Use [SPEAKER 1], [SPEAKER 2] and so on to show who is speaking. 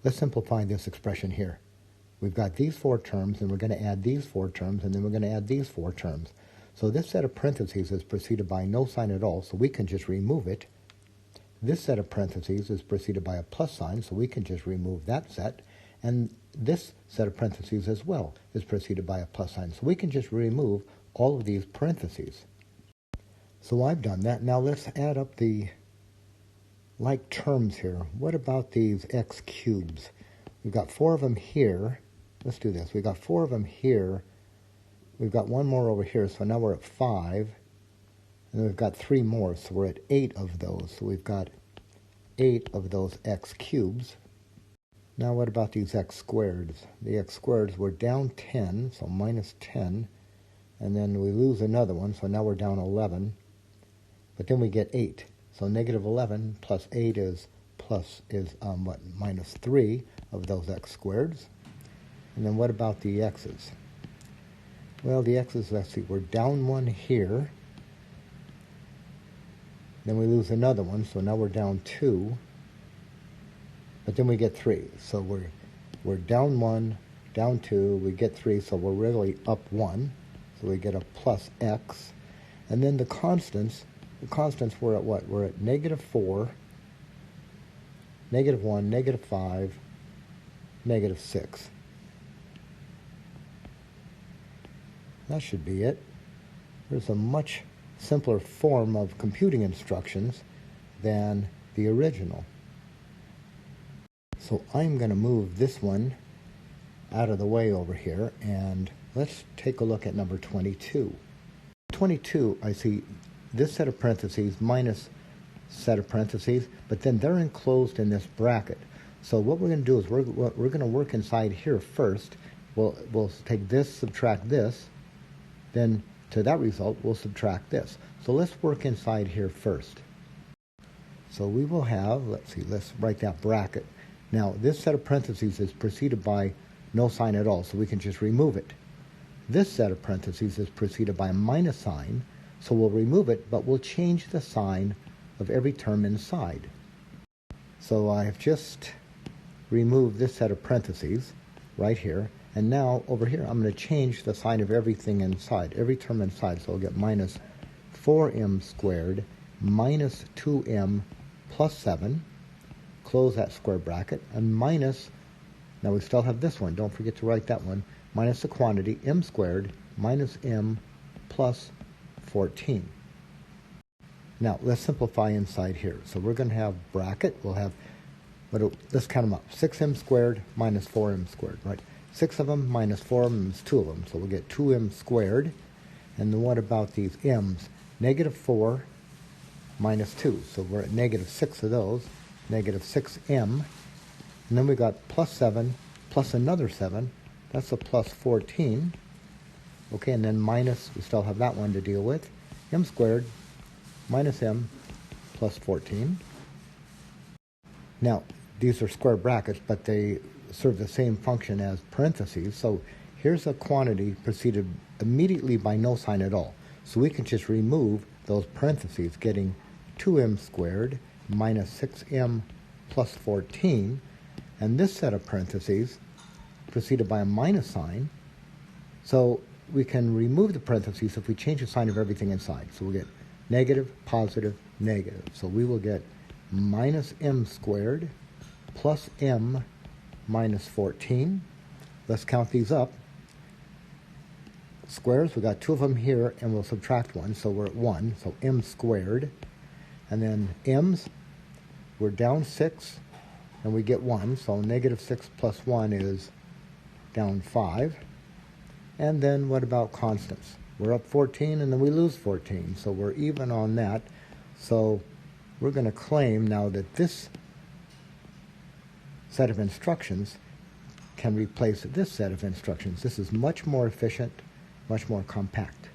[SPEAKER 1] Let's simplify this expression here. We've got these four terms, and we're going to add these four terms, and then we're going to add these four terms. So this set of parentheses is preceded by no sign at all, so we can just remove it. This set of parentheses is preceded by a plus sign, so we can just remove that set. And this set of parentheses as well is preceded by a plus sign, so we can just remove all of these parentheses. So I've done that. Now let's add up the like terms here. What about these x cubes? We've got four of them here. Let's do this. We've got four of them here. We've got one more over here, so now we're at 5. And we've got 3 more, so we're at 8 of those. So we've got 8 of those x cubes. Now what about these x squareds? The x squareds, we're down 10, so minus 10. And then we lose another one, so now we're down 11. But then we get 8. So negative 11 plus 8 is minus 3 of those x squareds. And then what about the x's? Well, the x's, let's see, we're down 1 here. Then we lose another one, so now we're down 2. But then we get 3. So we're down 1, down 2, we get 3, so we're really up 1. So we get a plus x. And then the constants we're at what? We're at negative 4, negative 1, negative 5, negative 6. That should be it. There's a much simpler form of computing instructions than the original. So I'm going to move this one out of the way over here, and let's take a look at number 22. 22, I see this set of parentheses minus set of parentheses, but then they're enclosed in this bracket. So what we're going to do is we're going to work inside here first. We'll take this, subtract this, then to that result we'll subtract this. So let's work inside here first. So we will have, let's write that bracket. Now this set of parentheses is preceded by no sign at all, so we can just remove it. This set of parentheses is preceded by a minus sign, so we'll remove it, but we'll change the sign of every term inside. So I've just removed this set of parentheses right here, and now over here I'm going to change the sign of everything inside, every term inside. So I'll get minus 4m squared minus 2m plus 7, close that square bracket, and minus, now we still have this one, don't forget to write that one, minus the quantity m squared minus m plus 14. Now let's simplify inside here. So we're going to have bracket, we'll have, let's count them up, 6m squared minus 4m squared, right? 6 of them minus 4 of them is 2 of them, so we'll get 2m squared. And then what about these m's? Negative 4 minus 2, so we're at negative 6 of those, negative 6m. And then we got plus 7 plus another 7, that's a plus 14. Okay, and then minus, we still have that one to deal with, m squared minus m plus 14. Now, these are square brackets, but they serve the same function as parentheses. So here's a quantity preceded immediately by no sign at all. So we can just remove those parentheses, getting 2m squared minus 6m plus 14. And this set of parentheses preceded by a minus sign. So we can remove the parentheses if we change the sign of everything inside. So we'll get negative, positive, negative. So we will get minus m squared plus m minus 14. Let's count these up. Squares, we got 2 of them here, and we'll subtract 1, so we're at 1, so m squared. And then m's, we're down 6, and we get 1, so negative 6 plus 1 is down 5. And then what about constants? We're up 14, and then we lose 14, so we're even on that. So we're going to claim now that this set of instructions can replace this set of instructions. This is much more efficient, much more compact.